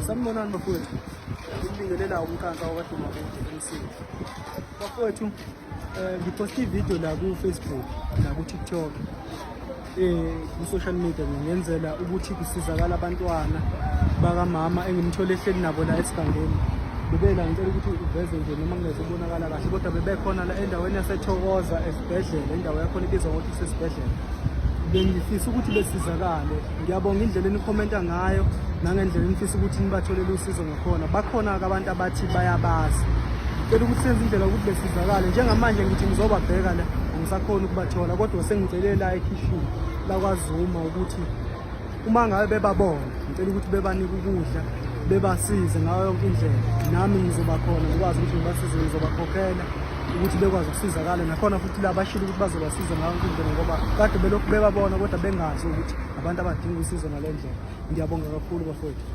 Sanibonani bafowethu. Ngibingelela umkhanka wakaduma ku-MC. Bafowethu, ngiposte ivideo la ku-Facebook na ku-TikTok. Ku-social media ngiyenzela ukuthi kusizakala abantwana bakamama engimthole ehleli nabo la esigangeni. Bebela ngicela ukuthi uveze nje noma ngezobonakala kahle kodwa bebekhona la endaweni yaseThokoza esibhedlela, indawo yakhona ibizwa ngokuthi kusesibhedlela. Bengifisa ukuthi besizakale. Ngiyabonga indlela enikhomenta ngayo nangendlela enifisa ukuthi nibatholele usizo ngakhona. Bakhona-ke abantu abathi bayabazi. Ngicela ukuthi senze indlela ukuthi besizakale. Njengamanje ngithi ngizobabheka la angisakhona ukubathola kodwa sengicele la ekhishini la kwaZuma ukuthi uma ngabe bebabona ngicela ukuthi bebanike ukudla bebasize ngayo yonke indlela. Nami ngizobakhona ngikwazi ukuthi ngibasize, ngizobakhokhela ukuthi bekwazi ukusizakala nakhona futhi la bashilo ukuthi bazobasiza ngayo yonke indlela ngoba kade belokhu bebabona kodwa bengazi ukuthi abantu abadinga usizo ngale ndlela. Ngiyabonga kakhulu bafowethu.